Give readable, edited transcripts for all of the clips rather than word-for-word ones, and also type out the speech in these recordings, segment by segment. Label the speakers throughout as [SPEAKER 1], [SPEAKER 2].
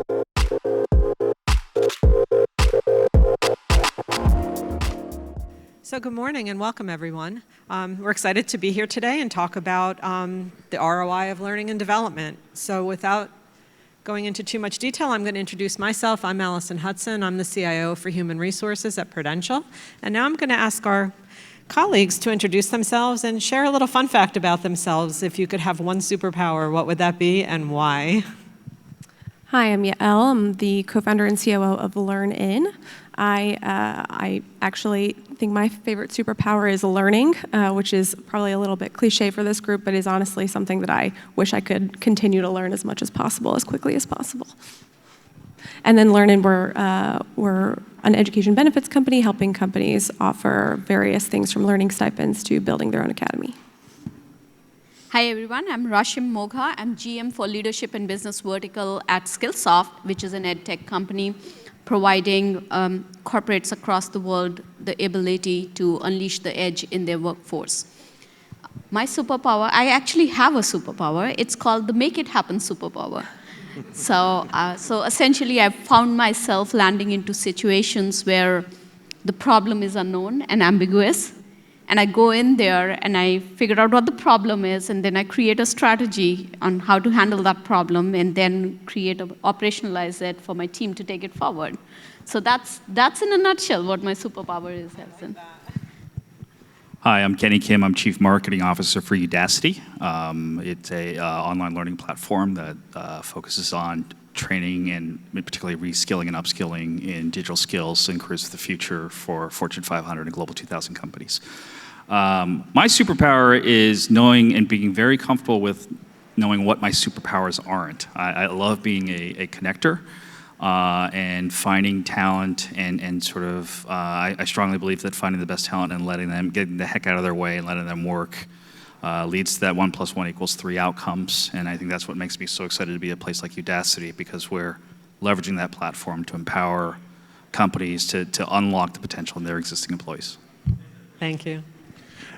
[SPEAKER 1] So good morning and welcome, everyone. We're excited to be here today and talk about the ROI of learning and development. So without going into too much detail, I'm going to introduce myself. I'm Alyson Hudson. I'm the CIO for Human Resources at Prudential. And now I'm going to ask our colleagues to introduce themselves and share a little fun fact about themselves. If you could have one superpower, what would that be and why?
[SPEAKER 2] Hi, I'm Yael. I'm the co-founder and COO of LearnIn. I actually think my favorite superpower is learning, which is probably a little bit cliche for this group, but is honestly something that I wish I could continue to learn as much as possible, as quickly as possible. And then LearnIn, we're an education benefits company helping companies offer various things from learning stipends to building their own academy.
[SPEAKER 3] Hi everyone, I'm Rashim Mogha. I'm GM for Leadership and Business Vertical at Skillsoft, which is an ed tech company providing corporates across the world the ability to unleash the edge in their workforce. My superpower, I actually have a superpower. It's called the Make It Happen superpower. So essentially, I've found myself landing into situations where the problem is unknown and ambiguous. And I go in there and I figure out what the problem is, and then I create a strategy on how to handle that problem, and then operationalize it for my team to take it forward. So that's in a nutshell what my superpower is, Hudson.
[SPEAKER 4] Hi, I'm Kenny Kim. I'm Chief Marketing Officer for Udacity. It's an online learning platform that focuses on training and particularly reskilling and upskilling in digital skills and careers of the future for Fortune 500 and Global 2000 companies. My superpower is knowing and being very comfortable with knowing what my superpowers aren't. I love being a connector and finding talent and sort of, I strongly believe that finding the best talent and letting them, getting the heck out of their way and letting them work leads to that 1 + 1 = 3 outcomes. And I think that's what makes me so excited to be at a place like Udacity, because we're leveraging that platform to empower companies to unlock the potential in their existing employees.
[SPEAKER 1] Thank you.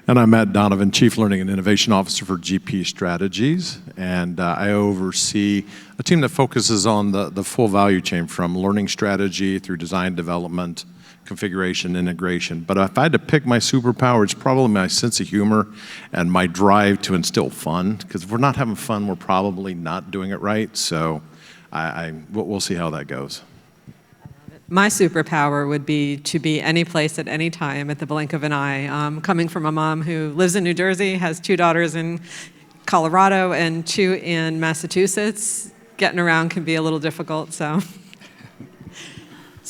[SPEAKER 5] And I'm Donovan, Chief Learning and Innovation Officer for GP Strategies, and I oversee a team that focuses on the full value chain from learning strategy through design development, configuration, integration. But if I had to pick my superpower, it's probably my sense of humor and my drive to instill fun, because if we're not having fun, we're probably not doing it right. So we'll see how that goes.
[SPEAKER 1] My superpower would be to be any place at any time at the blink of an eye. Coming from a mom who lives in New Jersey, has 2 daughters in Colorado and 2 in Massachusetts, getting around can be a little difficult. So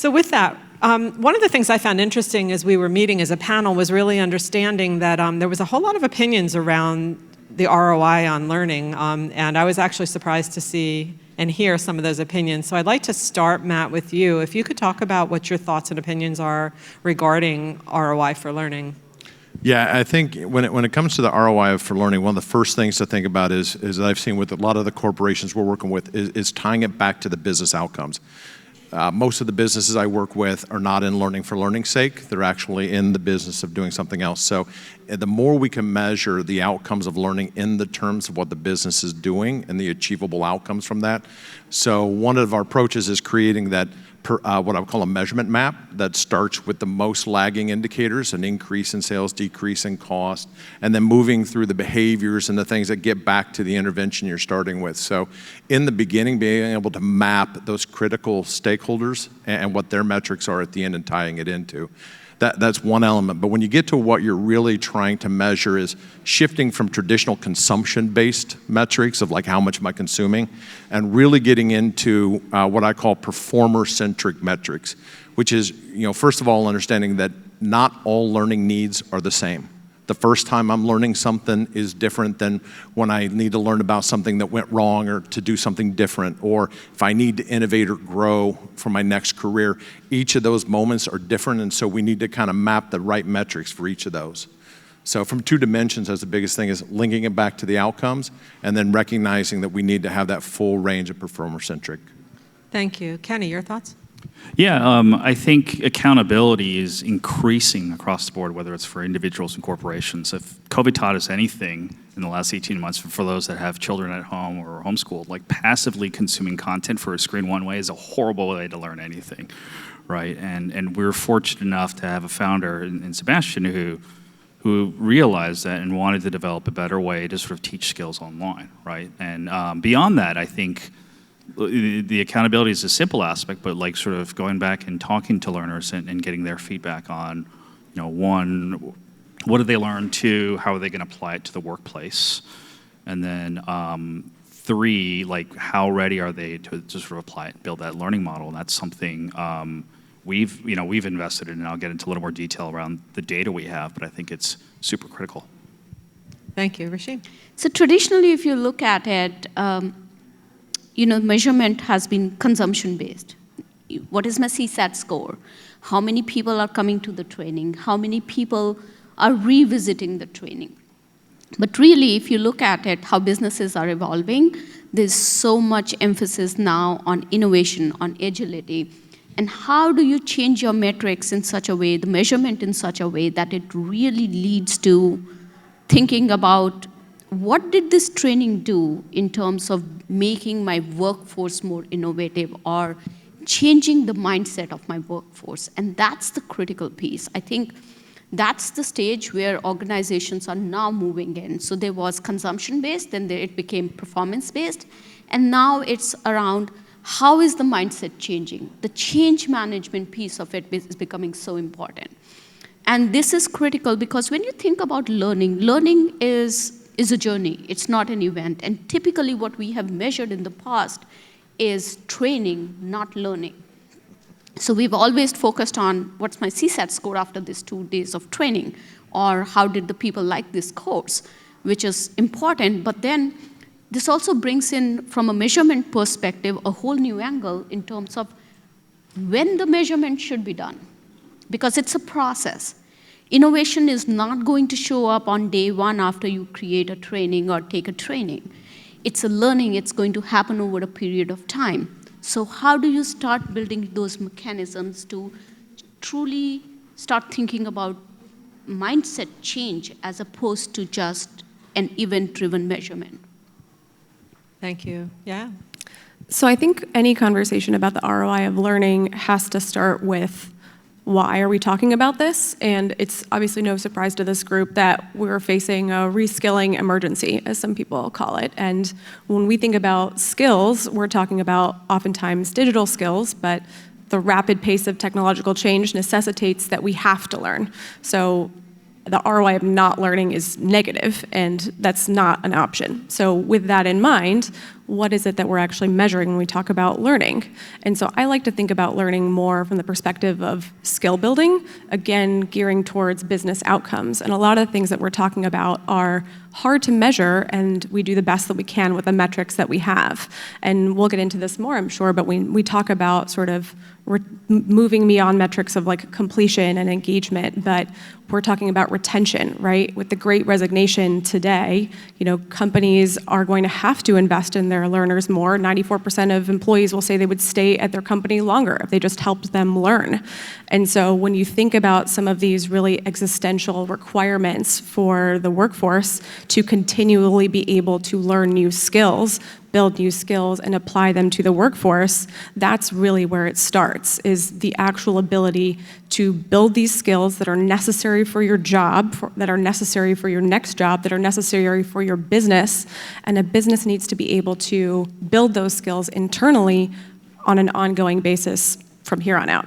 [SPEAKER 1] with that, one of the things I found interesting as we were meeting as a panel was really understanding that there was a whole lot of opinions around the ROI on learning, and I was actually surprised to see and hear some of those opinions. So I'd like to start, Matt, with you. If you could talk about what your thoughts and opinions are regarding ROI for learning.
[SPEAKER 5] Yeah, I think when it comes to the ROI for learning, one of the first things to think about is I've seen with a lot of the corporations we're working with is tying it back to the business outcomes. Most of the businesses I work with are not in learning for learning's sake. They're actually in the business of doing something else. So the more we can measure the outcomes of learning in the terms of what the business is doing and the achievable outcomes from that. So one of our approaches is creating that what I would call a measurement map that starts with the most lagging indicators, an increase in sales, decrease in cost, and then moving through the behaviors and the things that get back to the intervention you're starting with. So in the beginning, being able to map those critical stakeholders and what their metrics are at the end and tying it into. That's one element. But when you get to what you're really trying to measure is shifting from traditional consumption-based metrics of like how much am I consuming, and really getting into what I call performer-centric metrics, which is, first of all, understanding that not all learning needs are the same. The first time I'm learning something is different than when I need to learn about something that went wrong or to do something different, or if I need to innovate or grow for my next career. Each of those moments are different, and so we need to kind of map the right metrics for each of those. So from 2 dimensions, that's the biggest thing, is linking it back to the outcomes and then recognizing that we need to have that full range of performer-centric.
[SPEAKER 1] Thank you. Kenny, your thoughts?
[SPEAKER 4] Yeah, I think accountability is increasing across the board, whether it's for individuals and corporations. If COVID taught us anything in the last 18 months, for those that have children at home or homeschooled, like passively consuming content for a screen one way is a horrible way to learn anything, right? And we're fortunate enough to have a founder in Sebastian who realized that and wanted to develop a better way to sort of teach skills online, right? And beyond that, I think the accountability is a simple aspect, but like sort of going back and talking to learners and getting their feedback on, one, what did they learn? Two, how are they going to apply it to the workplace? And then three, like how ready are they to sort of apply it, build that learning model? And that's something we've invested in, and I'll get into a little more detail around the data we have, but I think it's super critical.
[SPEAKER 1] Thank you. Rashim?
[SPEAKER 3] So traditionally, if you look at it, measurement has been consumption-based. What is my CSAT score? How many people are coming to the training? How many people are revisiting the training? But really, if you look at it, how businesses are evolving, there's so much emphasis now on innovation, on agility. And how do you change your metrics in such a way, the measurement in such a way that it really leads to thinking about what did this training do in terms of making my workforce more innovative or changing the mindset of my workforce? And that's the critical piece. I think that's the stage where organizations are now moving in. So there was consumption-based, then it became performance-based, and now it's around how is the mindset changing? The change management piece of it is becoming so important. And this is critical because when you think about learning is a journey. It's not an event. And typically what we have measured in the past is training, not learning. So we've always focused on what's my CSAT score after these 2 days of training, or how did the people like this course, which is important. But then this also brings in, from a measurement perspective, a whole new angle in terms of when the measurement should be done, because it's a process. Innovation is not going to show up on day one after you create a training or take a training. It's a learning. It's going to happen over a period of time. So how do you start building those mechanisms to truly start thinking about mindset change as opposed to just an event-driven measurement?
[SPEAKER 1] Thank you. Yeah.
[SPEAKER 2] So I think any conversation about the ROI of learning has to start with why are we talking about this? And it's obviously no surprise to this group that we're facing a reskilling emergency, as some people call it. And when we think about skills, we're talking about oftentimes digital skills, but the rapid pace of technological change necessitates that we have to learn. So the ROI of not learning is negative, and that's not an option. So with that in mind, what is it that we're actually measuring when we talk about learning? And so I like to think about learning more from the perspective of skill building, again, gearing towards business outcomes. And a lot of the things that we're talking about are hard to measure, and we do the best that we can with the metrics that we have. And we'll get into this more, I'm sure, but we talk about sort of moving beyond metrics of like completion and engagement, but we're talking about retention, right? With the Great Resignation today, companies are going to have to invest in their learners more. 94% of employees will say they would stay at their company longer if they just helped them learn. And so when you think about some of these really existential requirements for the workforce to continually be able to learn new skills, build new skills, and apply them to the workforce, that's really where it starts, is the actual ability to build these skills that are necessary for your job, that are necessary for your next job, that are necessary for your business. And a business needs to be able to build those skills internally on an ongoing basis from here on out.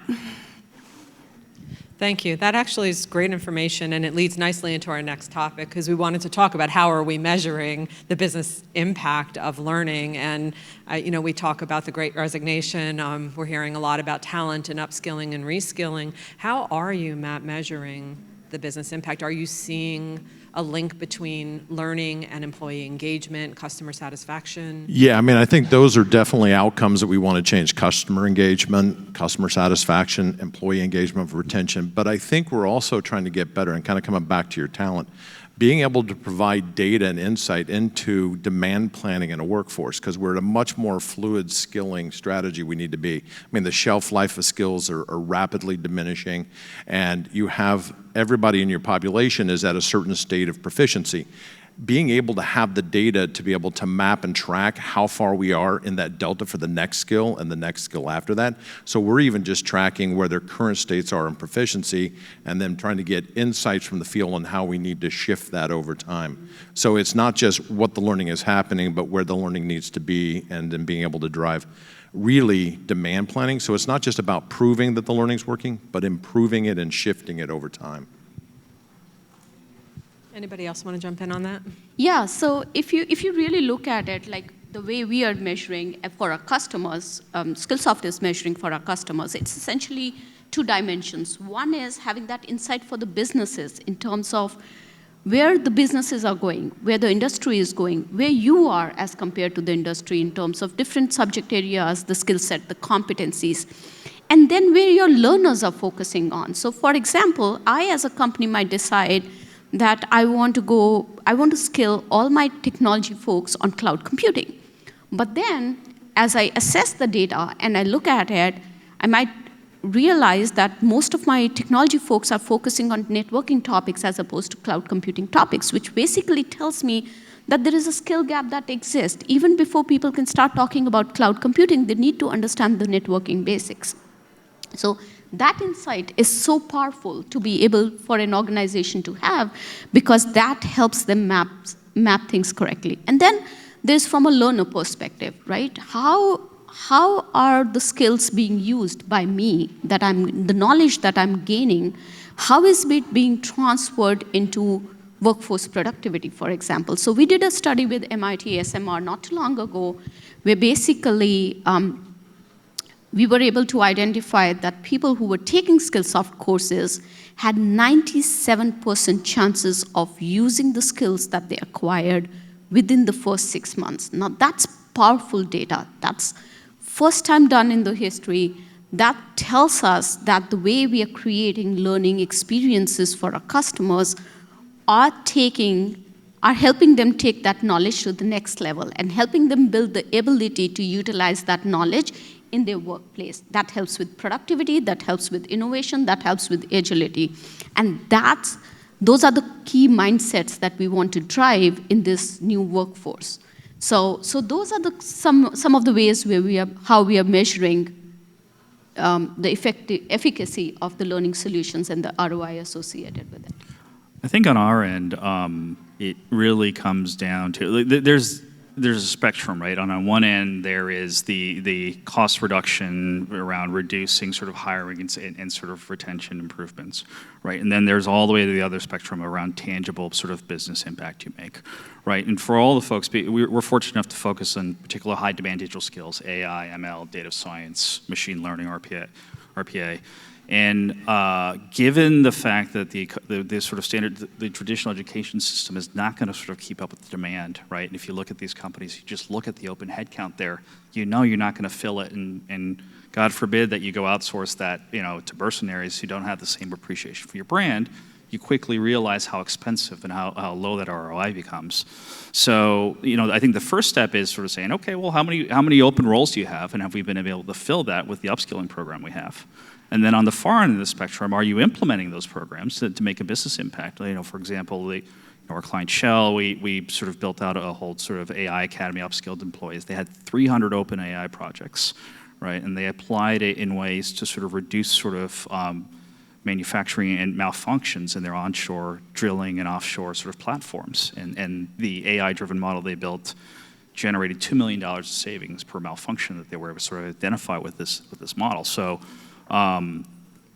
[SPEAKER 1] Thank you. That actually is great information, and it leads nicely into our next topic, because we wanted to talk about how are we measuring the business impact of learning. And we talk about the Great Resignation. We're hearing a lot about talent and upskilling and reskilling. How are you, Matt, measuring the business impact? Are you seeing a link between learning and employee engagement, customer satisfaction?
[SPEAKER 5] Yeah, I think those are definitely outcomes that we want to change: customer engagement, customer satisfaction, employee engagement, retention. But I think we're also trying to get better, and kind of coming back to your talent. being able to provide data and insight into demand planning in a workforce, because we're at a much more fluid skilling strategy we need to be. I mean, the shelf life of skills are rapidly diminishing, and you have everybody in your population is at a certain state of proficiency. Being able to have the data to be able to map and track how far we are in that delta for the next skill and the next skill after that. So we're even just tracking where their current states are in proficiency and then trying to get insights from the field on how we need to shift that over time. So it's not just what the learning is happening, but where the learning needs to be, and then being able to drive really demand planning. So it's not just about proving that the learning's working, but improving it and shifting it over time.
[SPEAKER 1] Anybody else want to jump in on that?
[SPEAKER 3] Yeah, so if you really look at it, like the way we are measuring for our customers, Skillsoft is measuring for our customers, it's essentially two dimensions. One is having that insight for the businesses in terms of where the businesses are going, where the industry is going, where you are as compared to the industry in terms of different subject areas, the skill set, the competencies, and then where your learners are focusing on. So for example, I as a company might decide that I want to skill all my technology folks on cloud computing. But then, as I assess the data and I look at it, I might realize that most of my technology folks are focusing on networking topics as opposed to cloud computing topics, which basically tells me that there is a skill gap that exists. Even before people can start talking about cloud computing, they need to understand the networking basics. So that insight is so powerful to be able for an organization to have, because that helps them map things correctly. And then there's from a learner perspective, right? How are the skills being used by me, the knowledge that I'm gaining, how is it being transferred into workforce productivity, for example? So we did a study with MIT SMR not too long ago, where basically we were able to identify that people who were taking Skillsoft courses had 97% chances of using the skills that they acquired within the first 6 months. Now that's powerful data. That's first time done in the history. That tells us that the way we are creating learning experiences for our customers are helping them take that knowledge to the next level and helping them build the ability to utilize that knowledge in their workplace. That helps with productivity, that helps with innovation, that helps with agility. And those are the key mindsets that we want to drive in this new workforce. So those are some of the ways where how we are measuring the efficacy of the learning solutions and the ROI associated with it.
[SPEAKER 4] I think on our end, it really comes down to, there's a spectrum, right? On one end, there is the cost reduction around reducing sort of hiring and sort of retention improvements, right? And then there's all the way to the other spectrum around tangible sort of business impact you make, right? And for all the folks, we're fortunate enough to focus on particular high demand digital skills, AI, ML, data science, machine learning, RPA. And given the fact that the sort of standard, the traditional education system is not going to sort of keep up with the demand, right? And if you look at these companies, you just look at the open headcount there, you know you're not going to fill it, and God forbid that you go outsource that, to mercenaries who don't have the same appreciation for your brand. You quickly realize how expensive and how low that ROI becomes. So, I think the first step is sort of saying, okay, well, how many open roles do you have, and have we been able to fill that with the upskilling program we have? And then on the far end of the spectrum, are you implementing those programs to make a business impact? For example, our client Shell, we sort of built out a whole sort of AI academy, upskilled employees. They had 300 open AI projects, right? And they applied it in ways to sort of reduce sort of manufacturing and malfunctions in their onshore drilling and offshore sort of platforms. And the AI-driven model they built generated $2 million of savings per malfunction that they were able to sort of identify with this model. So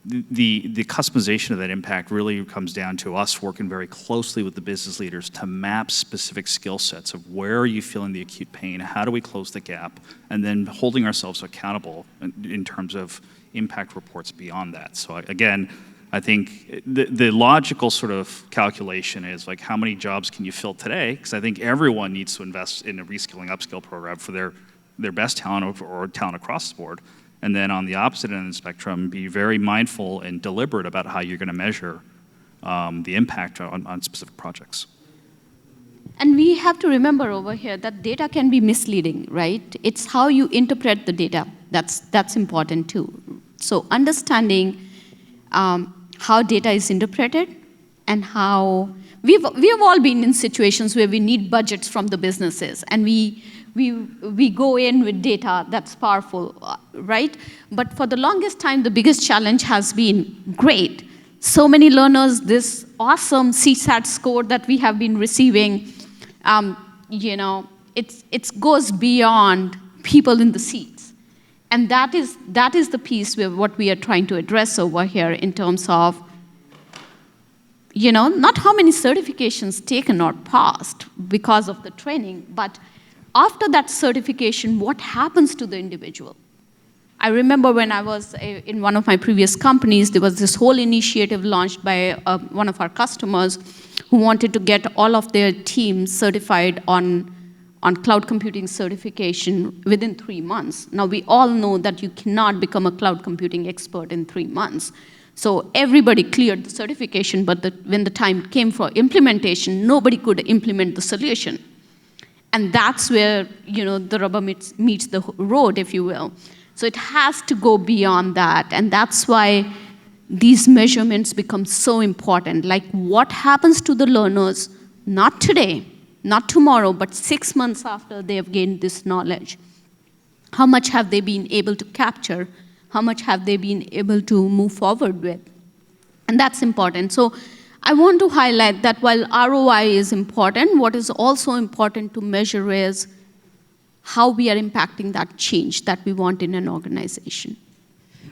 [SPEAKER 4] the customization of that impact really comes down to us working very closely with the business leaders to map specific skill sets of where are you feeling the acute pain, how do we close the gap, and then holding ourselves accountable in terms of impact reports beyond that. So again, I think the logical sort of calculation is like how many jobs can you fill today? Because I think everyone needs to invest in a reskilling upskill program for their best talent or talent across the board. And then on the opposite end of the spectrum, be very mindful and deliberate about how you're going to measure the impact on specific projects.
[SPEAKER 3] And we have to remember over here that data can be misleading, right? It's how you interpret the data that's important too. So understanding how data is interpreted and how we have all been in situations where we need budgets from the businesses, and we go in with data that's powerful, right? But for the longest time, the biggest challenge has been, great, so many learners, this awesome CSAT score that we have been receiving, it goes beyond people in the seats. And that is the piece where what we are trying to address over here in terms of, not how many certifications taken or passed because of the training, but after that certification, what happens to the individual? I remember when I was in one of my previous companies, there was this whole initiative launched by one of our customers who wanted to get all of their teams certified on cloud computing certification within 3 months. Now, we all know that you cannot become a cloud computing expert in 3 months. So everybody cleared the certification, but when the time came for implementation, nobody could implement the solution. And that's where the rubber meets the road, if you will. So it has to go beyond that, and that's why these measurements become so important. Like, what happens to the learners, not today, not tomorrow, but 6 months after they have gained this knowledge? How much have they been able to capture? How much have they been able to move forward with? And that's important. So I want to highlight that while ROI is important, what is also important to measure is how we are impacting that change that we want in an organization.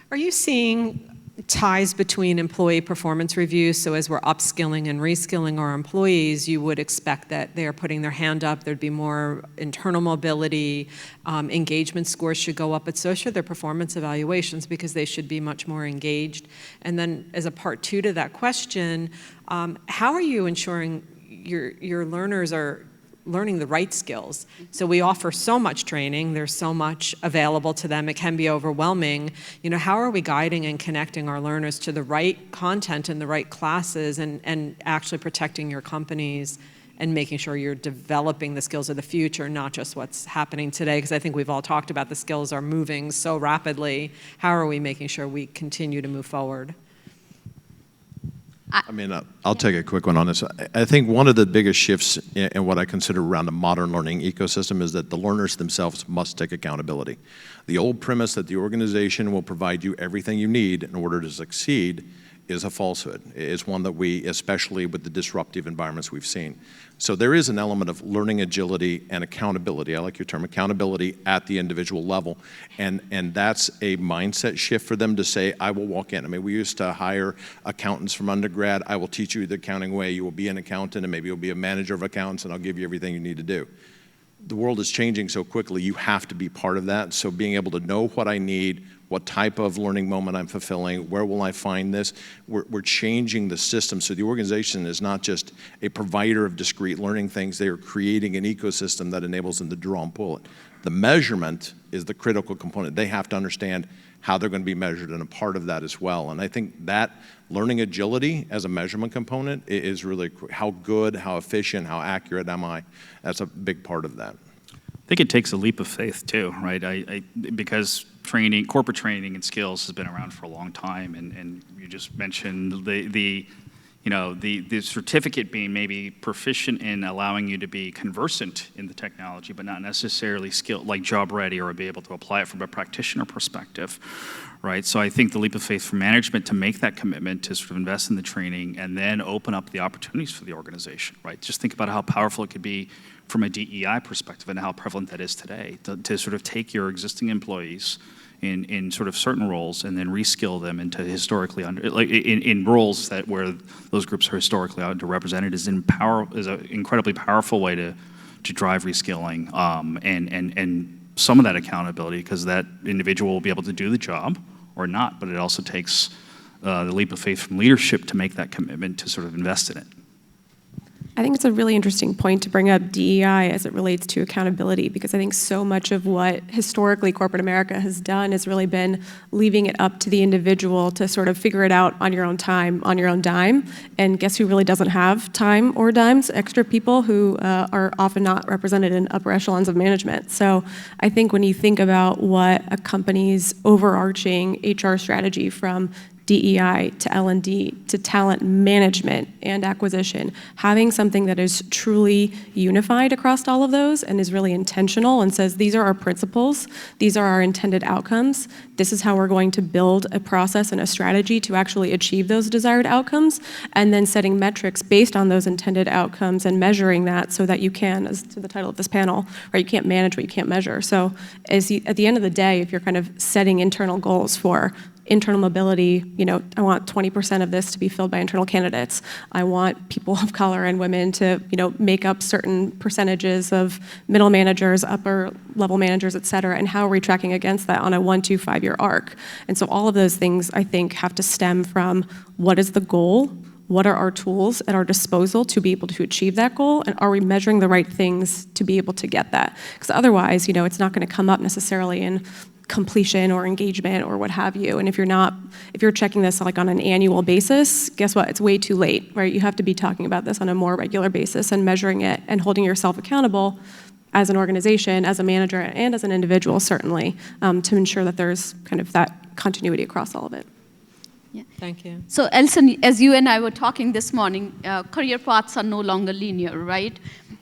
[SPEAKER 1] Are you seeing ties between employee performance reviews? So as we're upskilling and reskilling our employees, you would expect that they're putting their hand up, there'd be more internal mobility, engagement scores should go up, but so should their performance evaluations because they should be much more engaged. And then as a part 2 to that question, how are you ensuring your learners are learning the right skills? So we offer so much training, there's so much available to them, it can be overwhelming. How are we guiding and connecting our learners to the right content and the right classes and actually protecting your companies and making sure you're developing the skills of the future, not just what's happening today? Because I think we've all talked about the skills are moving so rapidly. How are we making sure we continue to move forward?
[SPEAKER 5] I'll take a quick one on this. I think one of the biggest shifts in what I consider around the modern learning ecosystem is that the learners themselves must take accountability. The old premise that the organization will provide you everything you need in order to succeed is a falsehood. It's one that we, especially with the disruptive environments we've seen. So there is an element of learning agility and accountability. I like your term, accountability at the individual level. And that's a mindset shift for them to say, I will walk in. We used to hire accountants from undergrad. I will teach you the accounting way. You will be an accountant, and maybe you'll be a manager of accountants, and I'll give you everything you need to do. The world is changing so quickly, you have to be part of that. So being able to know what I need, what type of learning moment I'm fulfilling, where will I find this? We're changing the system. So the organization is not just a provider of discrete learning things, they are creating an ecosystem that enables them to draw and pull it. The measurement is the critical component. They have to understand how they're going to be measured, and a part of that as well. And I think that learning agility as a measurement component is really how good, how efficient, how accurate am I? That's a big part of that.
[SPEAKER 4] I think it takes a leap of faith too, right? Because corporate training and skills has been around for a long time, and you just mentioned the certificate being maybe proficient in allowing you to be conversant in the technology, but not necessarily skilled, like job ready, or be able to apply it from a practitioner perspective, right? So I think the leap of faith for management to make that commitment to sort of invest in the training and then open up the opportunities for the organization, right? Just think about how powerful it could be from a DEI perspective and how prevalent that is today, to sort of take your existing employees in sort of certain roles and then reskill them into historically in roles that where those groups are historically underrepresented is an incredibly powerful way to drive reskilling and some of that accountability, because that individual will be able to do the job or not, but it also takes the leap of faith from leadership to make that commitment to sort of invest in it.
[SPEAKER 2] I think it's a really interesting point to bring up DEI as it relates to accountability, because I think so much of what historically corporate America has done has really been leaving it up to the individual to sort of figure it out on your own time, on your own dime. And guess who really doesn't have time or dimes? Extra people who are often not represented in upper echelons of management. So I think when you think about what a company's overarching HR strategy, from DEI to L&D to talent management and acquisition, having something that is truly unified across all of those and is really intentional and says, these are our principles, these are our intended outcomes, this is how we're going to build a process and a strategy to actually achieve those desired outcomes, and then setting metrics based on those intended outcomes and measuring that so that you can, as to the title of this panel, right, you can't manage what you can't measure. So at the end of the day, if you're kind of setting internal goals for internal mobility, I want 20% of this to be filled by internal candidates. I want people of color and women to, make up certain percentages of middle managers, upper level managers, et cetera, and how are we tracking against that on a 1 to 5 year arc? And so all of those things, I think, have to stem from what is the goal, what are our tools at our disposal to be able to achieve that goal, and are we measuring the right things to be able to get that? Because otherwise, it's not going to come up necessarily in completion or engagement or what have you. And if you're checking this like on an annual basis, guess what? It's way too late, right? You have to be talking about this on a more regular basis and measuring it and holding yourself accountable as an organization, as a manager, and as an individual, certainly, to ensure that there's kind of that continuity across all of it.
[SPEAKER 3] Yeah.
[SPEAKER 1] Thank you.
[SPEAKER 3] So Alyson, as you and I were talking this morning, career paths are no longer linear, right?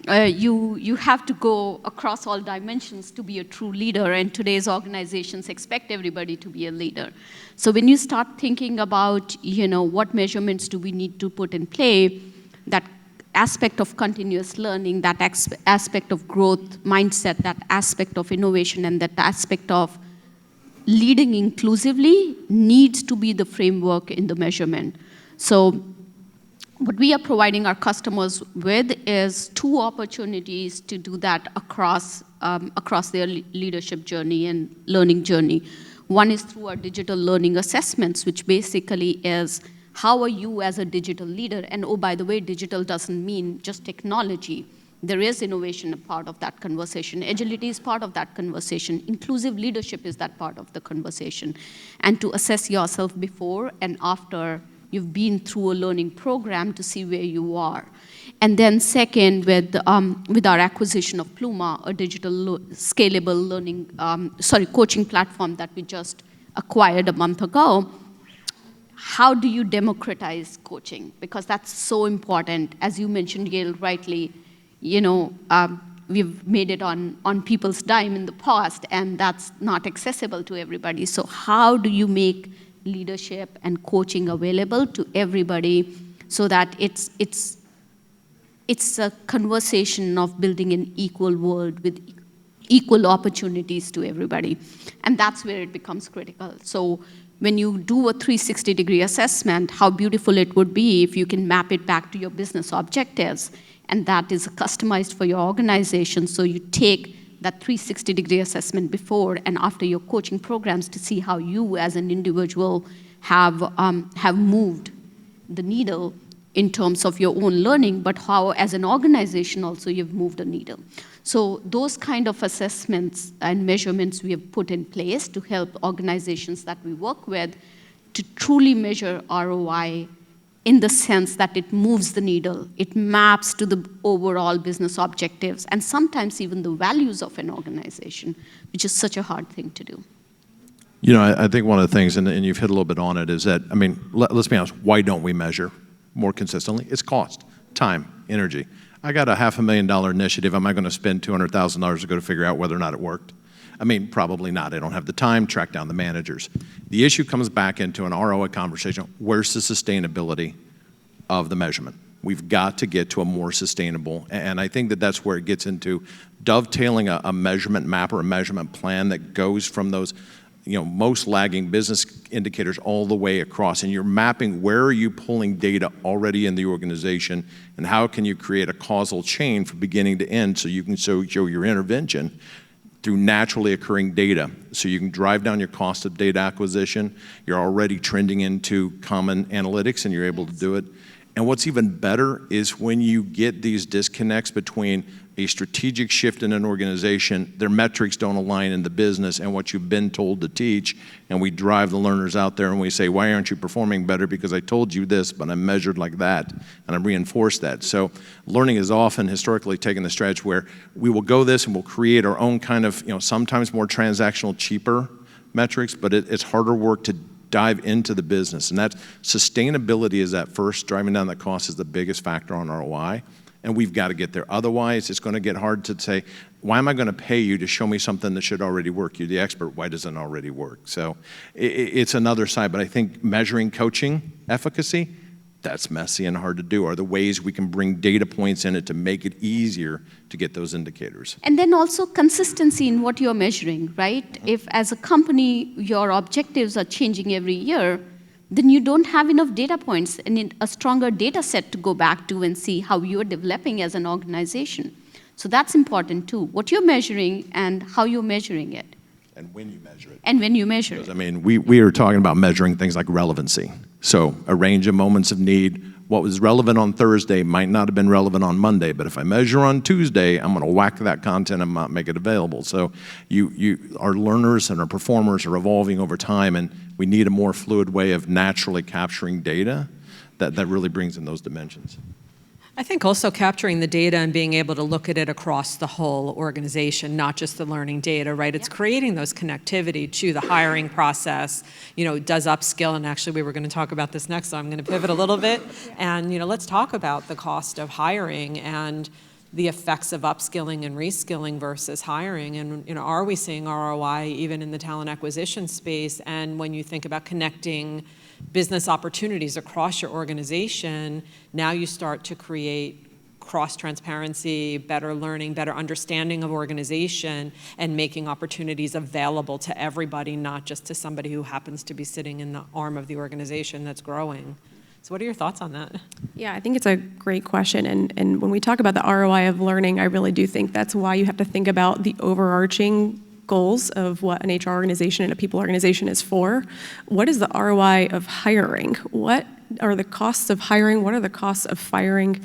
[SPEAKER 3] You have to go across all dimensions to be a true leader, and today's organizations expect everybody to be a leader. So when you start thinking about, what measurements do we need to put in play, that aspect of continuous learning, that aspect of growth mindset, that aspect of innovation, and that aspect of leading inclusively needs to be the framework in the measurement. So what we are providing our customers with is 2 opportunities to do that across their leadership journey and learning journey. One is through our digital learning assessments, which basically is, how are you as a digital leader? And oh, by the way, digital doesn't mean just technology. There is innovation a part of that conversation. Agility is part of that conversation. Inclusive leadership is that part of the conversation. And to assess yourself before and after you've been through a learning program to see where you are. And then second, with our acquisition of Pluma, a digital scalable learning, coaching platform that we just acquired a month ago, how do you democratize coaching? Because that's so important. As you mentioned, Yael, rightly, we've made it on people's dime in the past, and that's not accessible to everybody. So how do you make leadership and coaching available to everybody so that it's a conversation of building an equal world with equal opportunities to everybody? And that's where it becomes critical. So when you do a 360-degree assessment, how beautiful it would be if you can map it back to your business objectives, and that is customized for your organization. So you take that 360-degree assessment before and after your coaching programs to see how you as an individual have moved the needle in terms of your own learning, but how as an organization also you've moved a needle. So those kind of assessments and measurements we have put in place to help organizations that we work with to truly measure ROI in the sense that it moves the needle, it maps to the overall business objectives, and sometimes even the values of an organization, which is such a hard thing to do.
[SPEAKER 5] I think one of the things, and you've hit a little bit on it, is that, let's be honest, why don't we measure more consistently? It's cost, time, energy. I got a $500,000 initiative. Am I going to spend $200,000 to go to figure out whether or not it worked? Probably not. I don't have the time, track down the managers. The issue comes back into an ROI conversation. Where's the sustainability of the measurement? We've got to get to a more sustainable, and I think that that's where it gets into dovetailing a measurement map or a measurement plan that goes from those most lagging business indicators all the way across, and you're mapping where are you pulling data already in the organization, and how can you create a causal chain from beginning to end so you can show your intervention through naturally occurring data. So you can drive down your cost of data acquisition. You're already trending into common analytics, and you're able to do it. And what's even better is when you get these disconnects between a strategic shift in an organization, their metrics don't align in the business and what you've been told to teach, and we drive the learners out there and we say, why aren't you performing better? Because I told you this, but I'm measured like that, and I reinforce that. So learning is often historically taken the strategy where we will go this and we'll create our own kind of, sometimes more transactional, cheaper metrics, but it's harder work to dive into the business. And that sustainability is at first, driving down the cost is the biggest factor on ROI. And we've got to get there. Otherwise, it's going to get hard to say, why am I going to pay you to show me something that should already work? You're the expert. Why doesn't it already work? So it's another side. But I think measuring coaching efficacy, that's messy and hard to do. Are the ways we can bring data points in it to make it easier to get those indicators.
[SPEAKER 3] And then also consistency in what you're measuring, right? If as a company, your objectives are changing every year, then you don't have enough data points and a stronger data set to go back to and see how you're developing as an organization. So that's important too, what you're measuring and how you're measuring it.
[SPEAKER 5] And when you measure it.
[SPEAKER 3] And when you measure
[SPEAKER 5] Because,
[SPEAKER 3] it.
[SPEAKER 5] I mean, we are talking about measuring things like relevancy. So a range of moments of need. What was relevant on Thursday might not have been relevant on Monday, but if I measure on Tuesday, I'm going to whack that content and not make it available. So our learners and our performers are evolving over time, and we need a more fluid way of naturally capturing data that really brings in those dimensions.
[SPEAKER 1] I think also capturing the data and being able to look at it across the whole organization, not just the learning data, right? It's creating those connectivity to the hiring process, does upskill, and actually we were going to talk about this next, so I'm going to pivot a little bit. And, let's talk about the cost of hiring and the effects of upskilling and reskilling versus hiring. And, are we seeing ROI even in the talent acquisition space? And when you think about connecting business opportunities across your organization, now you start to create cross-transparency, better learning, better understanding of organization, and making opportunities available to everybody, not just to somebody who happens to be sitting in the arm of the organization that's growing. So what are your thoughts on that?
[SPEAKER 2] Yeah, I think it's a great question. And when we talk about the ROI of learning, I really do think that's why you have to think about the overarching goals of what an HR organization and a people organization is for. What is the ROI of hiring? What are the costs of hiring? What are the costs of firing?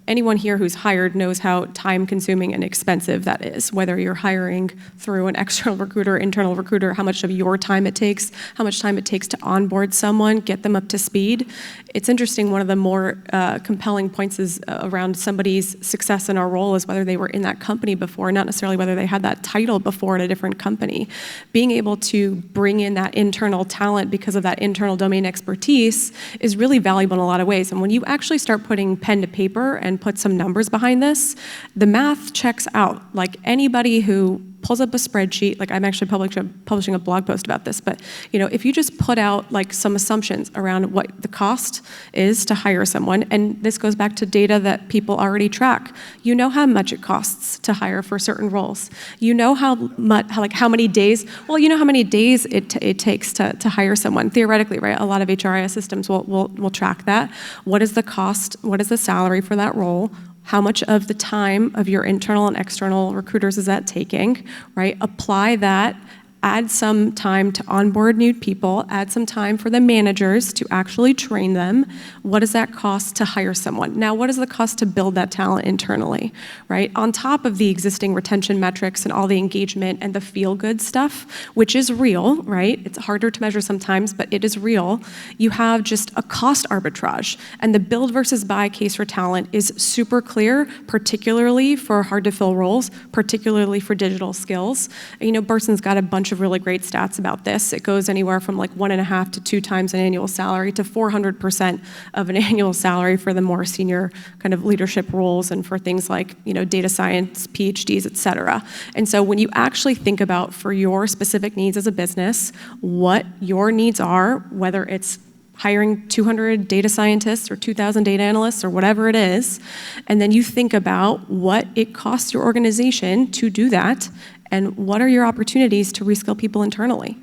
[SPEAKER 2] Anyone here who's hired knows how time-consuming and expensive that is, whether you're hiring through an external recruiter, internal recruiter, how much of your time it takes, how much time it takes to onboard someone, get them up to speed. It's interesting, one of the more compelling points is around somebody's success in our role is whether they were in that company before, not necessarily whether they had that title before at a different company. Being able to bring in that internal talent because of that internal domain expertise is really valuable in a lot of ways. And when you actually start putting pen to paper and put some numbers behind this, the math checks out. Like anybody who pulls up a spreadsheet, like I'm actually publishing a blog post about this, but if you just put out like some assumptions around what the cost is to hire someone, and this goes back to data that people already track, you know how much it costs to hire for certain roles. You know how many days, you know how many days it takes to hire someone, theoretically, right? A lot of HRIS systems will track that. What is the cost? What is the salary for that role? How much of the time of your internal and external recruiters is that taking, right? Apply that, add some time to onboard new people, add some time for the managers to actually train them. What does that cost to hire someone? Now, what is the cost to build that talent internally, right? On top of the existing retention metrics and all the engagement and the feel-good stuff, which is real, right? It's harder to measure sometimes, but it is real. You have just a cost arbitrage. And the build versus buy case for talent is super clear, particularly for hard-to-fill roles, particularly for digital skills. Burson's got a bunch of really great stats about this. It goes anywhere from like 1.5 to 2 times an annual salary to 400% of an annual salary for the more senior kind of leadership roles and for things like, data science, PhDs, et cetera. And so when you actually think about for your specific needs as a business, what your needs are, whether it's hiring 200 data scientists or 2,000 data analysts or whatever it is, and then you think about what it costs your organization to do that, and what are your opportunities to reskill people internally?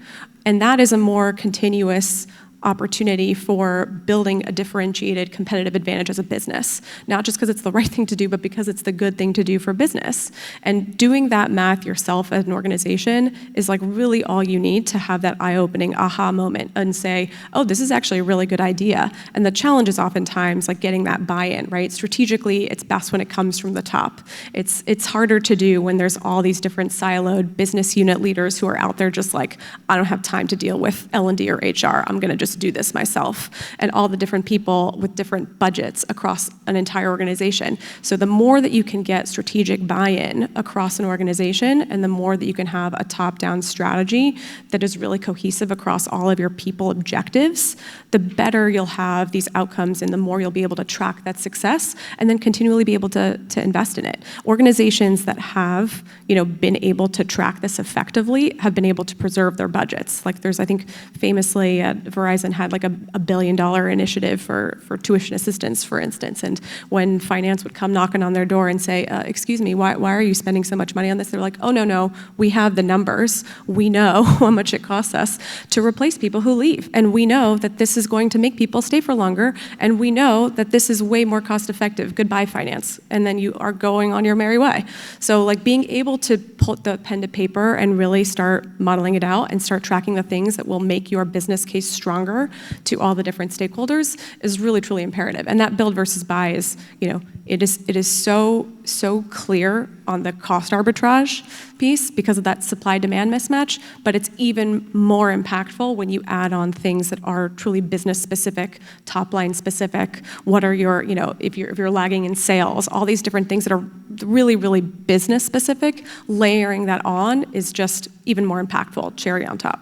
[SPEAKER 2] And that is a more continuous opportunity for building a differentiated competitive advantage as a business, not just because it's the right thing to do, but because it's the good thing to do for business. And doing that math yourself as an organization is like really all you need to have that eye-opening aha moment and say, oh, this is actually a really good idea. And the challenge is oftentimes like getting that buy-in, right? Strategically, it's best when it comes from the top. It's harder to do when there's all these different siloed business unit leaders who are out there just like, I don't have time to deal with L&D or HR. I'm gonna just do this myself, and all the different people with different budgets across an entire organization. So the more that you can get strategic buy-in across an organization, and the more that you can have a top-down strategy that is really cohesive across all of your people objectives, the better you'll have these outcomes, and the more you'll be able to track that success and then continually be able to invest in it. Organizations that have, been able to track this effectively have been able to preserve their budgets. Like there's, I think, famously Verizon had like a $1 billion initiative for tuition assistance, for instance. And when finance would come knocking on their door and say, excuse me, why are you spending so much money on this? They're like, oh, no, we have the numbers. We know how much it costs us to replace people who leave. And we know that this is going to make people stay for longer. And we know that this is way more cost effective. Goodbye, finance. And then you are going on your merry way. So like being able to put the pen to paper and really start modeling it out and start tracking the things that will make your business case stronger to all the different stakeholders is really, truly imperative. And that build versus buy is, it is so clear on the cost arbitrage piece because of that supply-demand mismatch, but it's even more impactful when you add on things that are truly business-specific, top-line specific. What are your, if you're lagging in sales, all these different things that are really, really business-specific, layering that on is just even more impactful, cherry on top.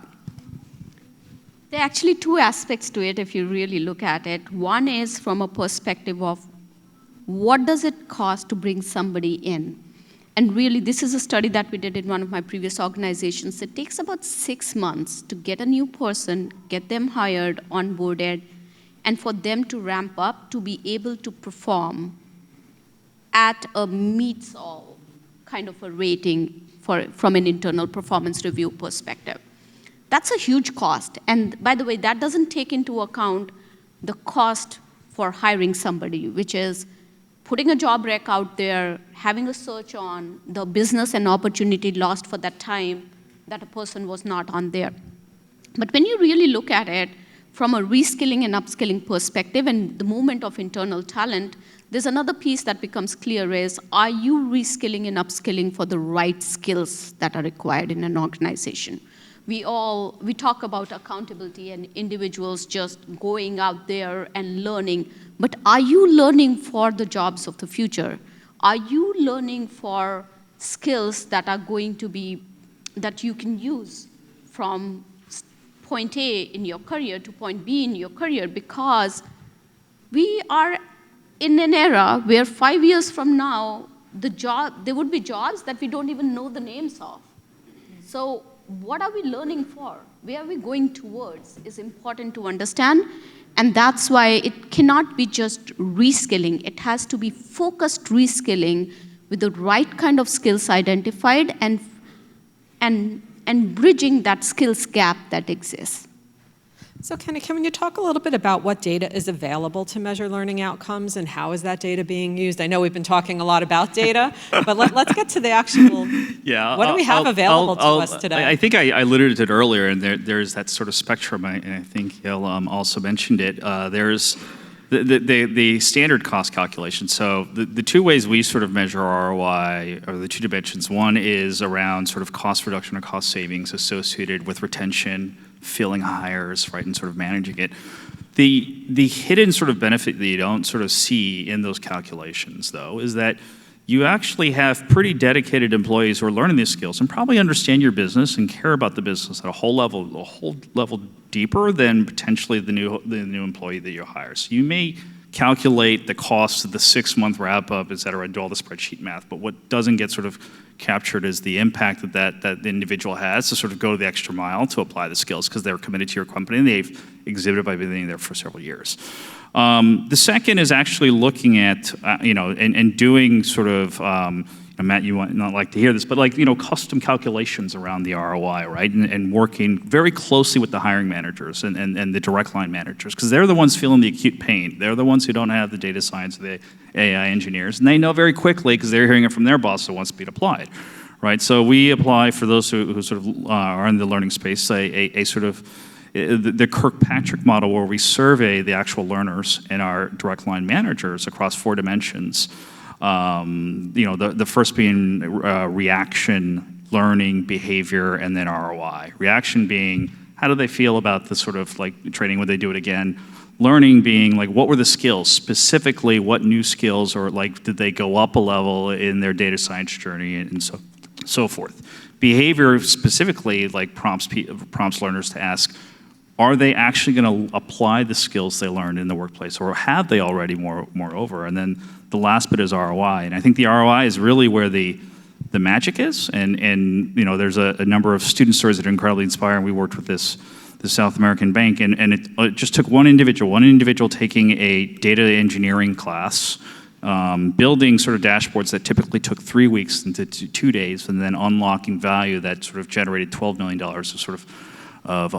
[SPEAKER 3] There are actually two aspects to it if you really look at it. One is from a perspective of what does it cost to bring somebody in? And really, this is a study that we did in one of my previous organizations. It takes about 6 months to get a new person, get them hired, onboarded, and for them to ramp up to be able to perform at a meets all kind of a rating from an internal performance review perspective. That's a huge cost. And by the way, that doesn't take into account the cost for hiring somebody, which is putting a job rec out there, having a search on, the business and opportunity lost for that time that a person was not on there. But when you really look at it from a reskilling and upskilling perspective and the movement of internal talent, there's another piece that becomes clear is, are you reskilling and upskilling for the right skills that are required in an organization? We talk about accountability and individuals just going out there and learning, but are you learning for the jobs of the future? Are you learning for skills that are going to be, that you can use from point A in your career to point B in your career? Because we are in an era where 5 years from now, there would be jobs that we don't even know the names of. So what are we learning for? Where are we going towards is important to understand. And that's why it cannot be just reskilling. It has to be focused reskilling with the right kind of skills identified and bridging that skills gap that exists.
[SPEAKER 1] So Kenny, can you talk a little bit about what data is available to measure learning outcomes and how is that data being used? I know we've been talking a lot about data, but let's get to the actual, what do we have available to us today?
[SPEAKER 4] I think I alluded to it earlier, and there's that sort of spectrum, and I think Yael also mentioned it. There's the standard cost calculation. So the two ways we sort of measure ROI are the two dimensions. One is around sort of cost reduction or cost savings associated with retention, filling hires, right, and sort of managing it. The hidden sort of benefit that you don't sort of see in those calculations, though, is that you actually have pretty dedicated employees who are learning these skills and probably understand your business and care about the business at a whole level deeper than potentially the new employee that you hire. So you may calculate the cost of the 6-month wrap-up, et cetera, and do all the spreadsheet math, but what doesn't get sort of captured is the impact that the individual has to sort of go the extra mile to apply the skills because they're committed to your company and they've exhibited by being there for several years. The second is actually looking at, and doing sort of, Matt, you might not like to hear this, but like, custom calculations around the ROI, right? And working very closely with the hiring managers and the direct line managers, because they're the ones feeling the acute pain. They're the ones who don't have the data science or the AI engineers, and they know very quickly because they're hearing it from their boss that wants to be applied, right? So we apply, for those who sort of are in the learning space, a sort of the Kirkpatrick model, where we survey the actual learners and our direct line managers across 4 dimensions. The first being reaction, learning, behavior, and then ROI. Reaction being, how do they feel about the sort of like training, would they do it again? Learning being like, what were the skills? Specifically, what new skills, or like, did they go up a level in their data science journey, and so forth. Behavior specifically like prompts learners to ask, are they actually going to apply the skills they learned in the workplace, or have they already moreover? And then the last bit is ROI. And I think the ROI is really where the magic is. And there's a number of student stories that are incredibly inspiring. We worked with the South American bank, and it just took one individual taking a data engineering class, building sort of dashboards that typically took 3 weeks into 2 days, and then unlocking value that sort of generated $12 million of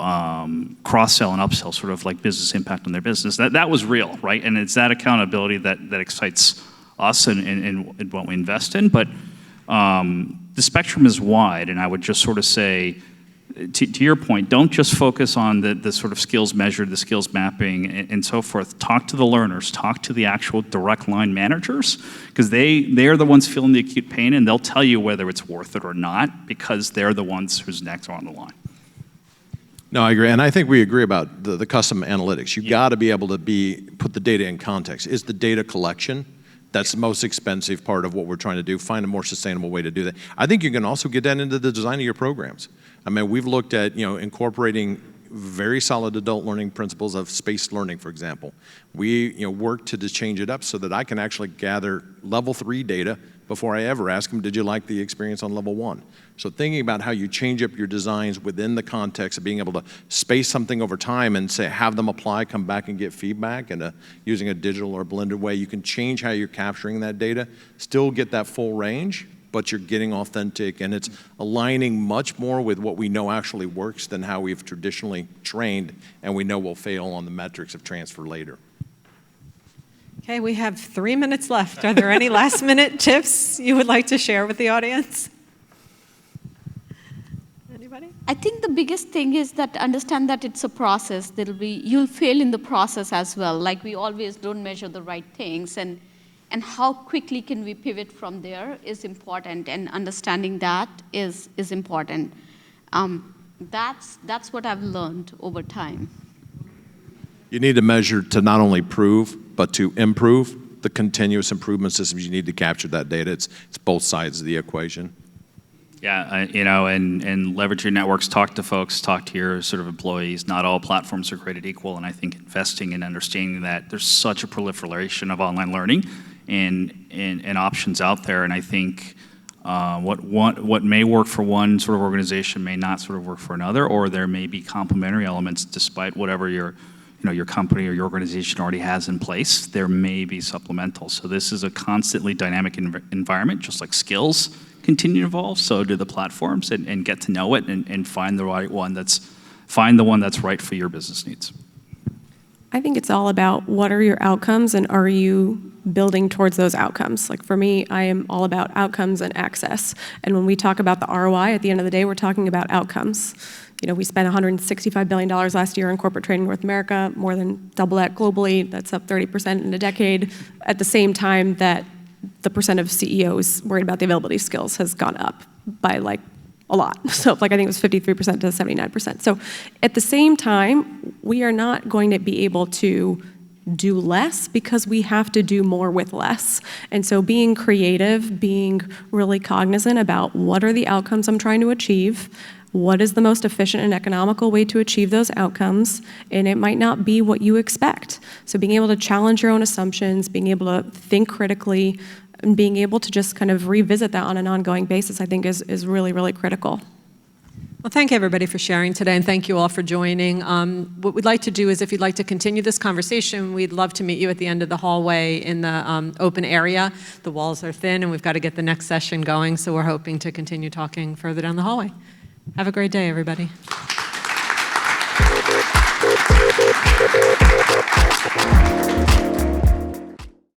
[SPEAKER 4] cross-sell and upsell, sort of like business impact on their business. That was real, right? And it's that accountability that excites us and what we invest in. But the spectrum is wide, and I would just sort of say, to your point, don't just focus on the sort of skills measured, the skills mapping, and so forth. Talk to the learners, talk to the actual direct line managers, because they are the ones feeling the acute pain, and they'll tell you whether it's worth it or not, because they're the ones whose necks are on the line.
[SPEAKER 5] No, I agree, and I think we agree about the custom analytics. You got to be able to put the data in context. Is the data collection? That's the most expensive part of what we're trying to do. Find a more sustainable way to do that. I think you can also get that into the design of your programs. I mean, we've looked at incorporating very solid adult learning principles of spaced learning, for example. We work to just change it up so that I can actually gather level 3 data before I ever ask them, did you like the experience on level 1? So thinking about how you change up your designs within the context of being able to space something over time and say, have them apply, come back and get feedback, and using a digital or blended way, you can change how you're capturing that data, still get that full range, but you're getting authentic, and it's aligning much more with what we know actually works than how we've traditionally trained, and we know will fail on the metrics of transfer later.
[SPEAKER 1] Okay, we have 3 minutes left. Are there any last-minute tips you would like to share with the audience? Anybody?
[SPEAKER 3] I think the biggest thing is that understand that it's a process. You'll fail in the process as well. Like, we always don't measure the right things, and how quickly can we pivot from there is important, and understanding that is important. That's what I've learned over time.
[SPEAKER 5] You need to measure to not only prove, but to improve the continuous improvement systems. You need to capture that data. It's both sides of the equation.
[SPEAKER 4] Yeah, and leverage your networks, talk to folks, talk to your sort of employees. Not all platforms are created equal, and I think investing in understanding that there's such a proliferation of online learning and options out there, and I think what may work for one sort of organization may not sort of work for another, or there may be complementary elements despite whatever your company or your organization already has in place. There may be supplemental. So this is a constantly dynamic environment, just like skills continue to evolve, so do the platforms, and get to know it and find the right one find the one that's right for your business needs.
[SPEAKER 2] I think it's all about what are your outcomes, and are you building towards those outcomes? Like, for me, I am all about outcomes and access. And when we talk about the ROI, at the end of the day, we're talking about outcomes. We spent $165 billion last year in corporate training in North America, more than double that globally. That's up 30% in a decade. At the same time that the percent of CEOs worried about the availability of skills has gone up by like a lot. So I think it was 53% to 79%. So at the same time, we are not going to be able to do less because we have to do more with less. And so being creative, being really cognizant about what are the outcomes I'm trying to achieve, what is the most efficient and economical way to achieve those outcomes, and it might not be what you expect. So being able to challenge your own assumptions, being able to think critically, and being able to just kind of revisit that on an ongoing basis, I think is really, really critical.
[SPEAKER 1] Well, thank everybody for sharing today, and thank you all for joining. What we'd like to do is, if you'd like to continue this conversation, we'd love to meet you at the end of the hallway in the open area. The walls are thin, and we've got to get the next session going, so we're hoping to continue talking further down the hallway. Have a great day, everybody.